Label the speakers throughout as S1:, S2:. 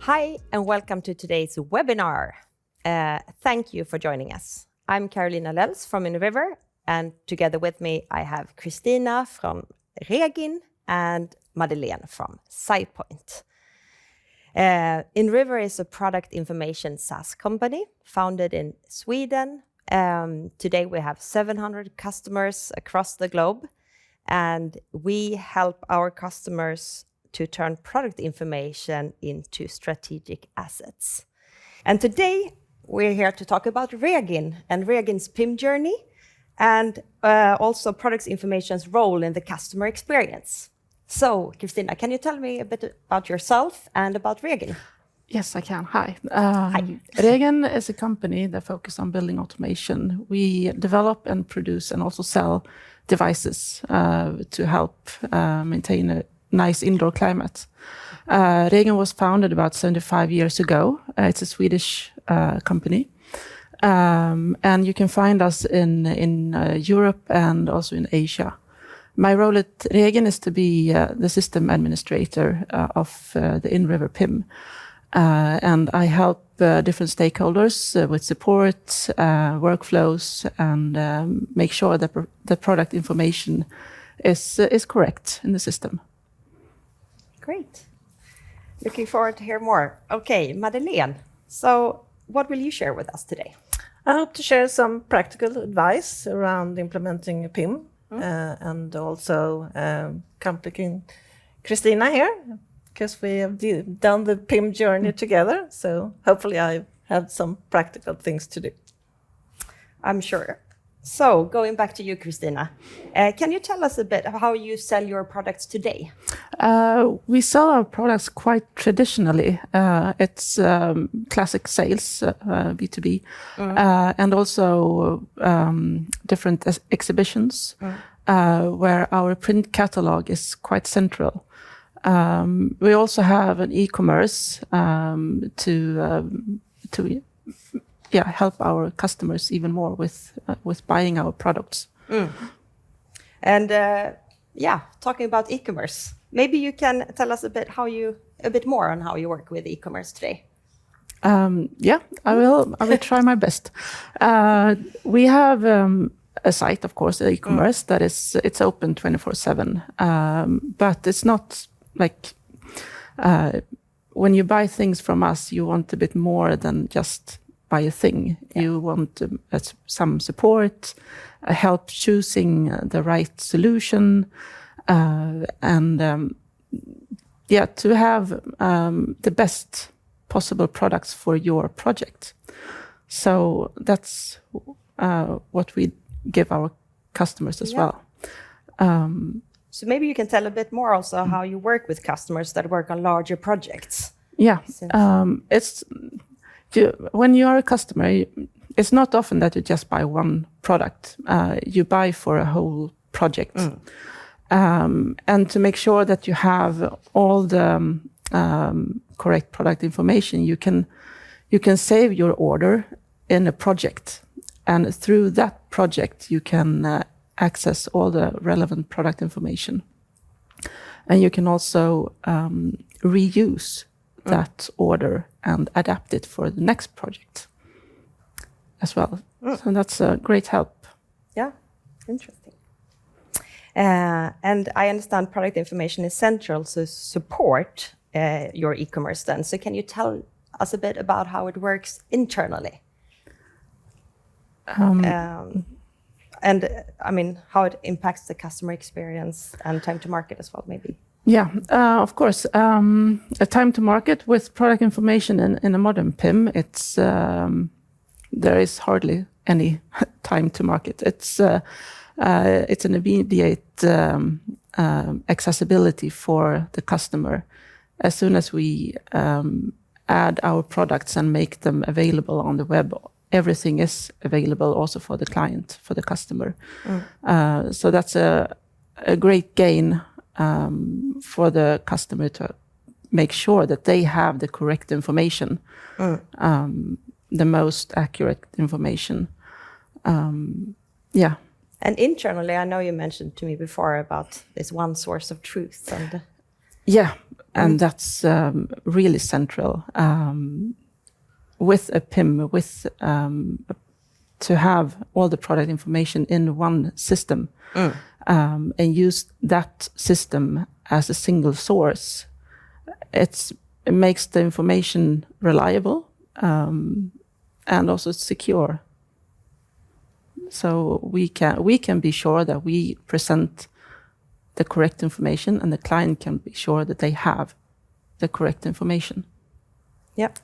S1: Hi, and welcome to today's webinar. Thank you for joining us. I'm Karolina Lells from inRiver, and together with me I have Christina from Regin and Madeleine from Cypoint. inRiver is a product information SaaS company founded in Sweden. Today we have 700 customers across the globe, and we help our customers to turn product information into strategic assets. And today we're here to talk about Regin and Regin's PIM journey, and also product information's role in the customer experience. So, Christina, can you tell me a bit about yourself and about Regin?
S2: Yes, I can. Hi.
S1: Hi.
S2: Regin is a company that focuses on building automation. We develop and produce and also sell devices to help maintain a nice indoor climate. Regin was founded about 75 years ago. It's a Swedish company. And you can find us in Europe and also in Asia. My role at Regin is to be the system administrator of the inRiver PIM. And I help different stakeholders with support, workflows, and make sure that the product information is correct in the system.
S1: Great. Looking forward to hear more. Okay, Madeleine, so what will you share with us today?
S3: I hope to share some practical advice around implementing a PIM and also complicating Christina here, because we have done the PIM journey together. So hopefully I have some practical things to do.
S1: I'm sure. So, going back to you, Christina, can you tell us a bit of how you sell your products today?
S2: We sell our products quite traditionally. It's classic sales, B2B, and also different exhibitions where our print catalog is quite central. We also have an e-commerce to help our customers even more with buying our products.
S1: And talking about e-commerce, maybe you can tell us a bit more on how you work with e-commerce today.
S2: I will try my best. We have a site, of course, e-commerce it's open 24/7, but it's not like when you buy things from us, you want a bit more than just buy a thing. You want some support, help choosing the right solution, and to have the best possible products for your project. So that's what we give our customers as well.
S1: So maybe you can tell a bit more also how you work with customers that work on larger projects. When you are a customer, it's not often that you just buy one product. You buy for a whole project. And to make sure that you have all the correct product information, you can save your order in a project. And through that project, you can access all the relevant product information. And you can also reuse that order and adapt it for the next project as well. So that's a great help. Yeah, interesting. And I understand product information is central to support your e-commerce then. So can you tell us a bit about how it works internally? And I mean, how it impacts the customer experience and time to market as well, maybe.
S2: Yeah, of course. A time to market with product information in a modern PIM, there is hardly any time to market. It's an immediate accessibility for the customer. As soon as we add our products and make them available on the web, everything is available also for the client, for the customer. So that's a great gain for the customer to make sure that they have the correct information, the most accurate information.
S1: And internally, I know you mentioned to me before about this one source of truth. And and that's really central. With a PIM, to have all the product information in one system, and use that system as a single source, it makes the information reliable, and also secure. So we can be sure that we present the correct information, and the client can be sure that they have the correct information.
S4: Yep.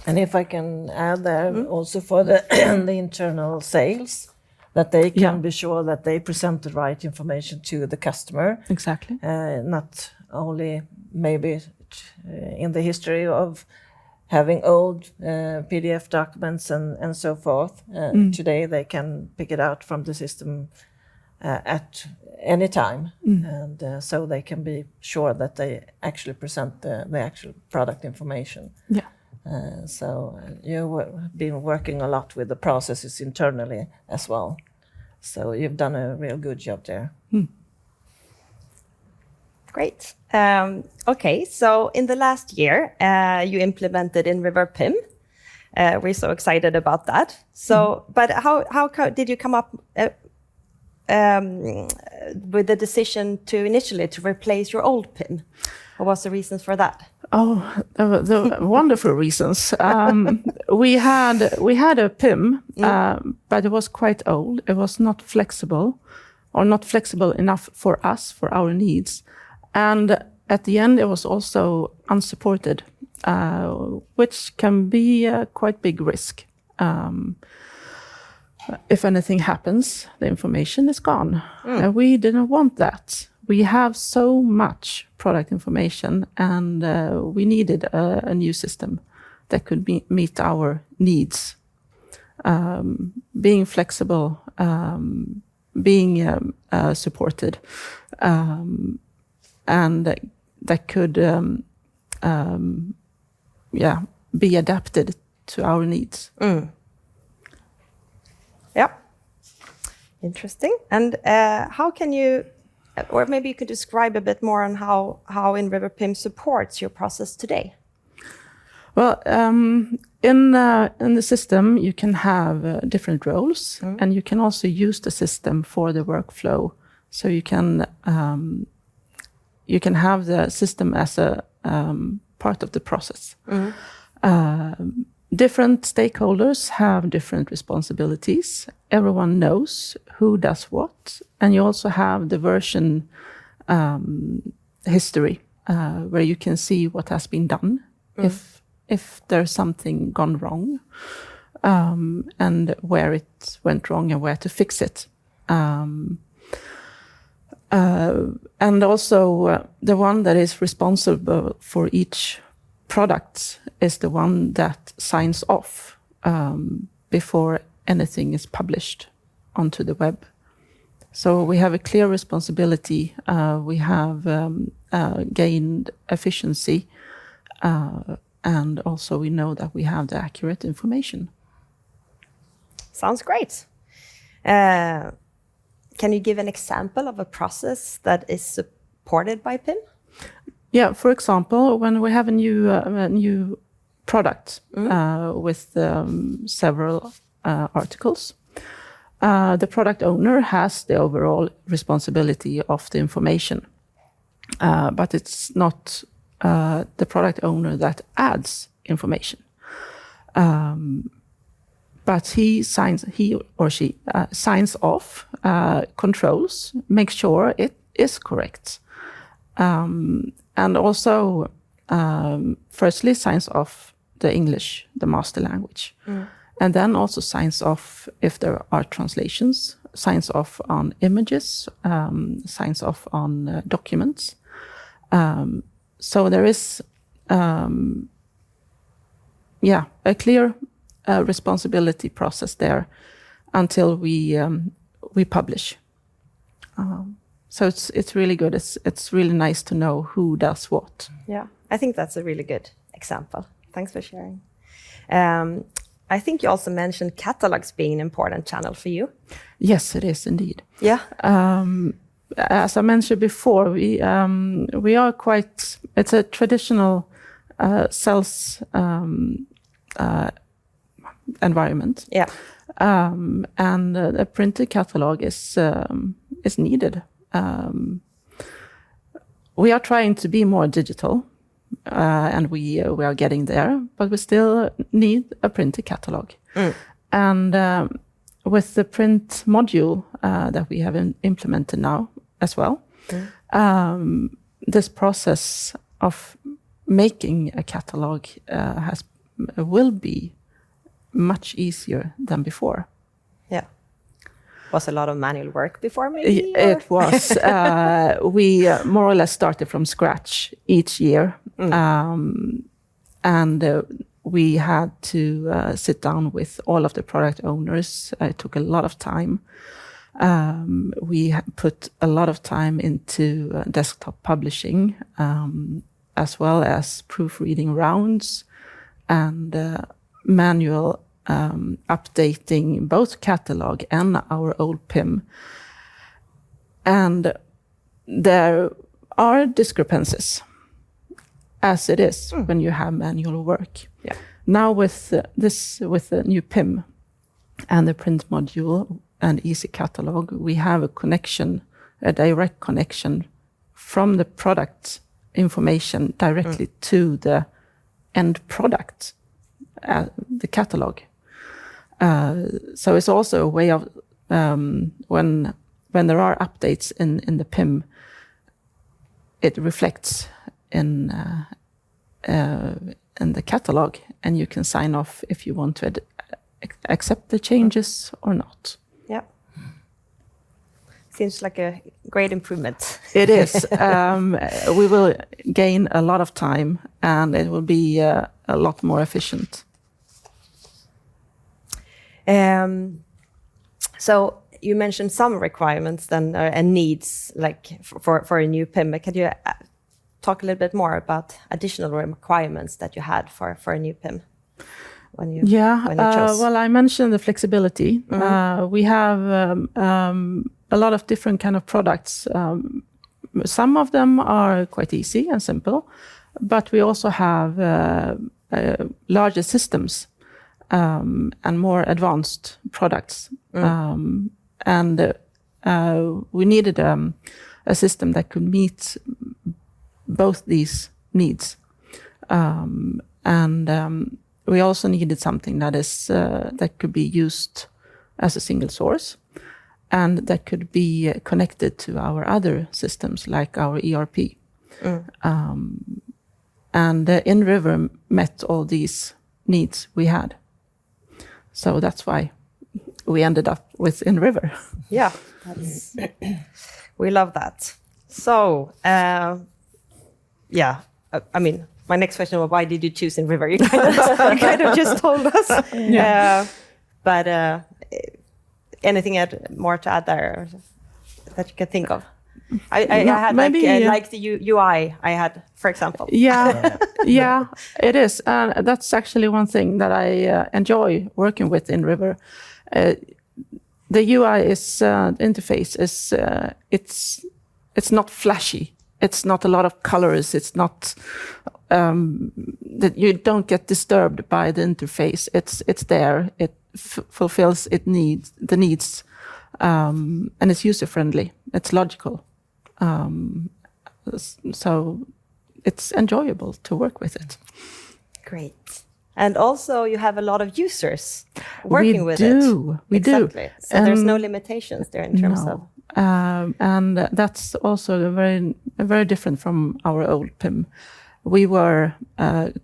S3: And if I can add there, also for the internal sales, that they can be sure that they present the right information to the customer.
S1: Exactly.
S3: Not only maybe in the history of having old PDF documents and so forth. Today they can pick it out from the system at any time, and so they can be sure that they actually present the actual product information.
S1: Yeah.
S3: So you've been working a lot with the processes internally as well. So you've done a real good job there.
S4: Great. Okay, so in the last year, you implemented inRiver PIM. We're so excited about that. So, but how did you come up with the decision to initially to replace your old PIM? What was the reasons for that?
S1: Oh, the wonderful reasons. We had a PIM, but it was quite old. It was not flexible, or not flexible enough for us, for our needs. And at the end, it was also unsupported, which can be a quite big risk. If anything happens, the information is gone. And we didn't want that. We have so much product information, and we needed a new system that could meet our needs. Being flexible, being supported, and that could be adapted to our needs.
S4: Yeah, interesting. And how can you, or maybe you could describe a bit more on how inRiver PIM supports your process today?
S1: Well, in the system, you can have different roles, and you can also use the system for the workflow. So you can have the system as a part of the process. Different stakeholders have different responsibilities. Everyone knows who does what, and you also have the version history, where you can see what has been done, if there's something gone wrong, and where it went wrong and where to fix it. And also the one that is responsible for each product is the one that signs off before anything is published onto the web. So we have a clear responsibility. We have gained efficiency, and also we know that we have the accurate information.
S4: Sounds great. Can you give an example of a process that is supported by PIM?
S1: Yeah, for example, when we have a new product with several articles, the product owner has the overall responsibility of the information, but it's not the product owner that adds information. But he or she signs off, controls, makes sure it is correct. And also, firstly, signs off the English, the master language. And then also signs off if there are translations, signs off on images, signs off on documents. So there is, a clear responsibility process there until we publish. So it's really good. It's really nice to know who does what.
S4: Yeah, I think that's a really good example. Thanks for sharing. I think you also mentioned catalogs being an important channel for you.
S1: Yes, it is indeed.
S4: Yeah.
S1: as I mentioned before, we are quite. It's a traditional sales environment.
S4: Yeah.
S1: And a printed catalog is needed. We are trying to be more digital, and we are getting there, but we still need a printed catalog. And with the print module that we have implemented now as well, this process of making a catalog will be much easier than before.
S4: Yeah. Was a lot of manual work before, maybe?
S1: It was. We more or less started from scratch each year. And we had to sit down with all of the product owners. It took a lot of time. We put a lot of time into desktop publishing, as well as proofreading rounds and manual updating both catalog and our old PIM. And there are discrepancies, as it is when you have manual work.
S4: Yeah.
S1: Now with the new PIM and the print module and easy catalog, we have a direct connection from the product information directly to the end product, the catalog. So it's also a way of when there are updates in the PIM, it reflects in the catalog, and you can sign off if you want to accept the changes or not.
S4: Yeah. Seems like a great improvement.
S1: It is. We will gain a lot of time, and it will be a lot more efficient.
S4: So you mentioned some requirements then and needs, like for a new PIM. Can you talk a little bit more about additional requirements that you had for a new PIM when you chose?
S1: Well, I mentioned the flexibility. We have a lot of different kind of products. Some of them are quite easy and simple, but we also have larger systems and more advanced products. And we needed a system that could meet both these needs. And we also needed something that could be used as a single source, and that could be connected to our other systems, like our ERP. And inRiver met all these needs we had. So that's why we ended up with inRiver.
S4: Yeah, we love that. So, I mean, my next question was, why did you choose inRiver? You kind of just told us. But anything more to add there that you can think of? I had like the UI I had, for example.
S1: Yeah, it is. And that's actually one thing that I enjoy working with inRiver. The UI interface is it's not flashy. It's not a lot of colors. It's not that you don't get disturbed by the interface. It's there. It fulfills the needs, and it's user friendly. It's logical. So it's enjoyable to work with it.
S4: Great. And also you have a lot of users working with it.
S1: We do.
S4: So there's no limitations there in terms of...
S1: and that's also very different from our old PIM. We were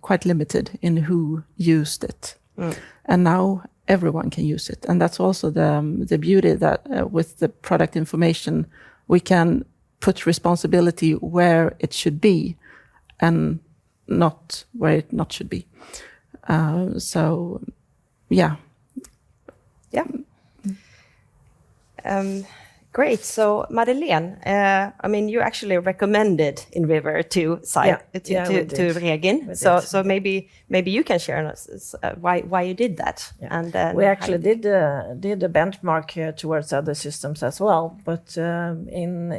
S1: quite limited in who used it. And now everyone can use it. And that's also the beauty that with the product information, we can put responsibility where it should be and not where it not should be. So, yeah.
S4: Yeah. Great. So Madeleine, I mean, you actually recommended inRiver to Regin. So maybe you can share us why you did that.
S3: Yeah.
S4: And then
S3: we actually did a benchmark here towards other systems as well. But in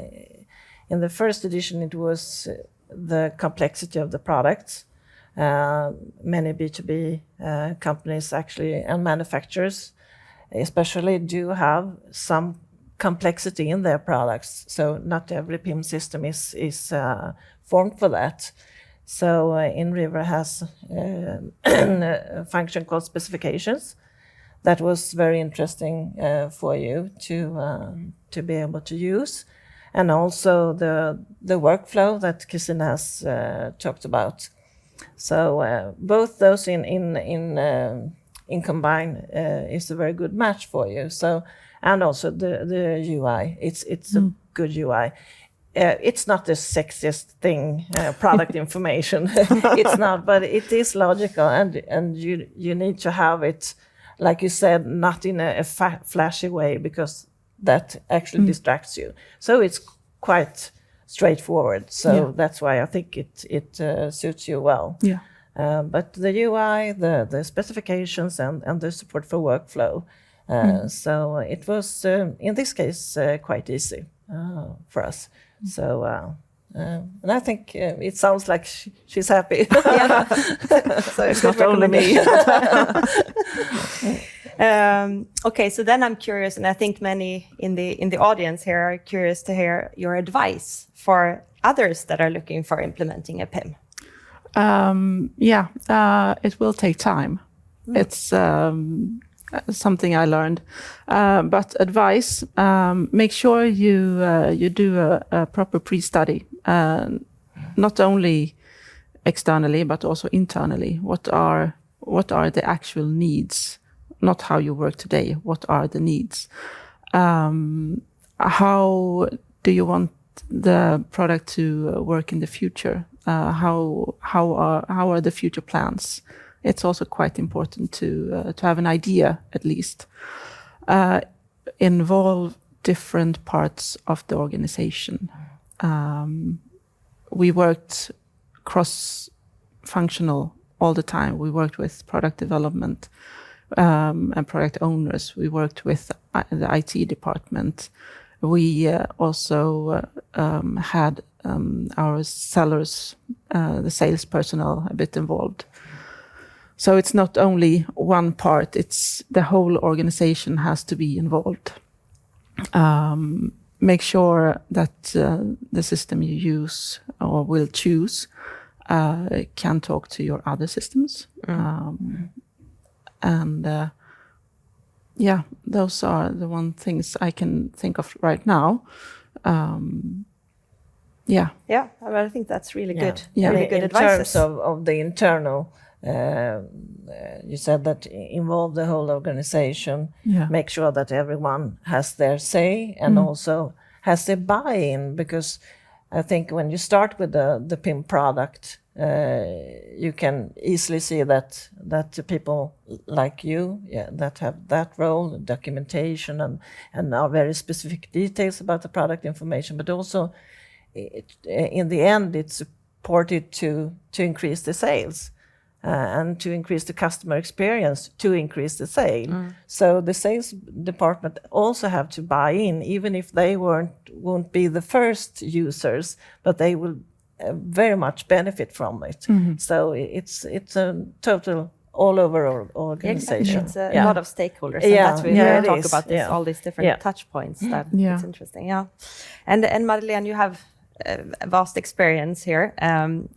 S3: the first edition, it was the complexity of the products. Many B2B companies actually and manufacturers especially do have some complexity in their products. So not every PIM system is formed for that. So inRiver has a function called specifications. That was very interesting for you to be able to use. And also the workflow that Christina has talked about. So both those in combine is a very good match for you. So and also the UI, it's a good UI. It's not the sexiest thing, product information. It's not, but it is logical, and you need to have it, like you said, not in a flashy way, because that actually distracts you. So it's quite straightforward. So that's why I think it suits you well.
S1: Yeah.
S3: But the UI, the specifications, and the support for workflow. So it was, in this case, quite easy for us. So, and I think it sounds like she's happy.
S4: So it's not only me. Okay, so then I'm curious, and I think many in the audience here are curious to hear your advice for others that are looking for implementing a PIM.
S1: It will take time. It's something I learned. But advice: make sure you do a proper pre-study, not only externally but also internally. What are the actual needs? Not how you work today. What are the needs? How do you want the product to work in the future? How are the future plans? It's also quite important to have an idea, at least. Involve different parts of the organization. We worked cross-functional all the time. We worked with product development and product owners. We worked with the IT department. We also had our sellers, the sales personnel, a bit involved. So it's not only one part, it's the whole organization has to be involved. Make sure that the system you use or will choose can talk to your other systems. Those are the one things I can think of right now.
S4: I think that's really good.
S3: Yeah.
S4: Really good
S3: in
S4: advice.
S3: terms of the internal, you said that involve the whole organization. Make sure that everyone has their say and also has their buy-in, because I think when you start with the PIM product, you can easily see that the people like you, that have that role, documentation, and are very specific details about the product information, but also in the end it's supported to increase the sales and to increase the customer experience, to increase the sale. So the sales department also have to buy in, even if they won't be the first users, but they will very much benefit from it. So it's a total all over organization.
S4: It's a lot of stakeholders, and that's why we talk about this, all these different touch points. That it's interesting. And Madeleine, you have a vast experience here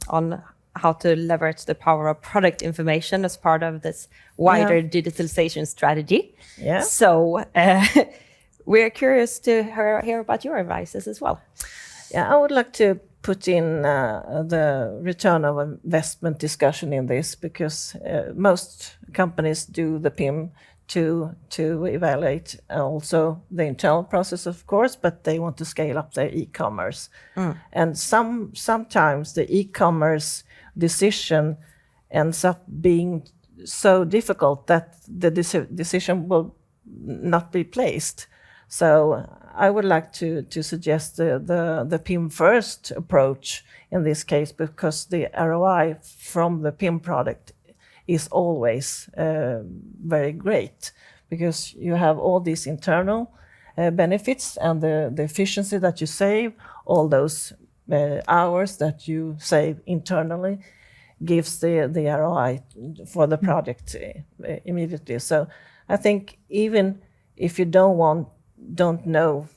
S4: on how to leverage the power of product information as part of this wider digitalization strategy. So we're curious to hear about your advices as well.
S3: I would like to put in the return of investment discussion in this, because most companies do the PIM to evaluate also the internal process, of course, but they want to scale up their e-commerce. And sometimes the e-commerce decision ends up being so difficult that the decision will not be placed. So I would like to suggest the PIM first approach in this case, because the ROI from the PIM product is always very great, because you have all these internal benefits and the efficiency that you save, all those hours that you save internally gives the ROI for the project immediately. So I think even if you don't know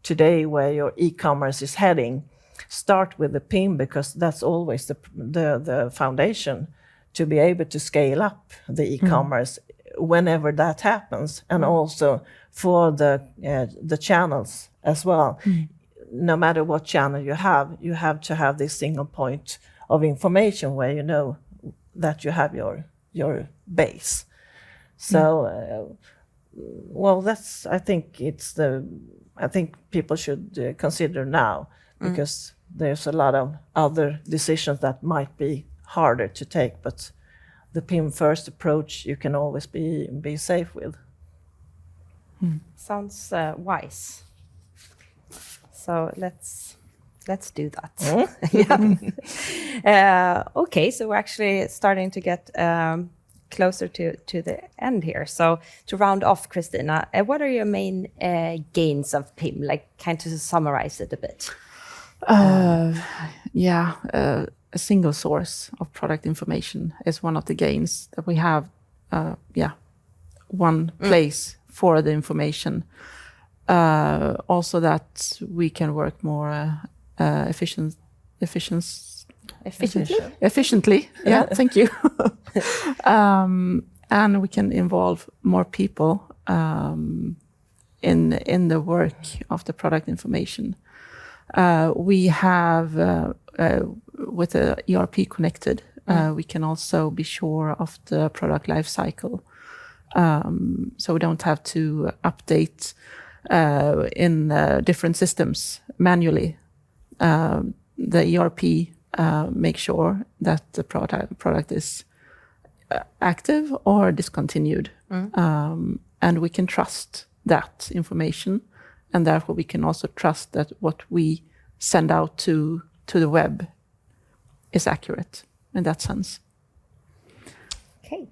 S3: today where your e-commerce is heading, start with the PIM, because that's always the foundation to be able to scale up the e-commerce whenever that happens, and also for the channels as well. No matter what channel you have to have this single point of information where you know that you have your base. So, well, that's, I think people should consider now, because there's a lot of other decisions that might be harder to take, but the PIM first approach you can always be safe with.
S4: Sounds wise. So let's do that. Okay, so we're actually starting to get closer to the end here. So to round off, Christina, what are your main gains of PIM? Like, kind of summarize it a bit.
S2: A single source of product information is one of the gains, that we have. One place for the information. Also that we can work more efficiently. Yeah, thank you. And we can involve more people in the work of the product information. We have, with the ERP connected, we can also be sure of the product life cycle. So we don't have to update in different systems manually. The ERP makes sure that the product is active or discontinued. And we can trust that information, and therefore we can also trust that what we send out to the web is accurate in that sense.
S4: Okay.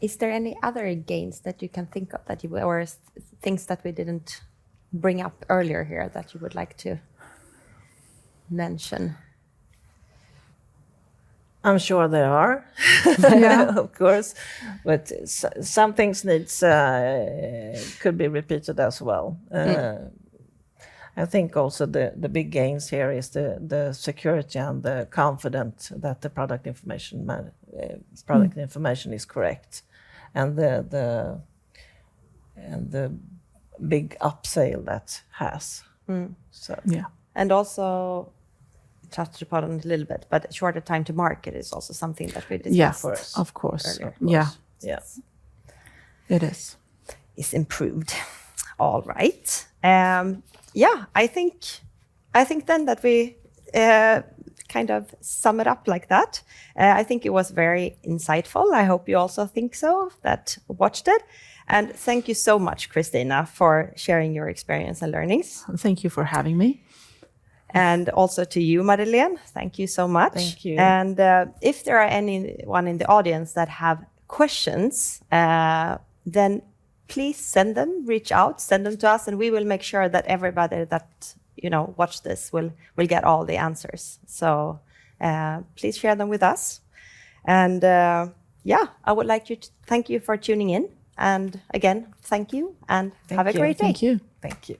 S4: Is there any other gains that you can think of that or things that we didn't bring up earlier here that you would like to mention?
S3: I'm sure there are, of course, but some things could be repeated as well. I think also the big gains here is the security and the confidence that the product information information is correct, and the big upsale that has. So
S4: and also touched upon it a little bit, but shorter time to market is also something that we discussed.
S2: Of course.
S3: Yeah.
S2: It is.
S4: Is improved. All right. I think then that we kind of sum it up like that. I think it was very insightful. I hope you also think so, that watched it. And thank you so much, Christina, for sharing your experience and learnings.
S2: Thank you for having me.
S4: And also to you, Madeleine, thank you so much.
S3: Thank you.
S4: And if there are anyone in the audience that have questions, then please reach out, send them to us, and we will make sure that everybody that watch this will get all the answers. So please share them with us. And I would like to thank you for tuning in. And again, thank you, and have a great day.
S2: Thank you.
S3: Thank you.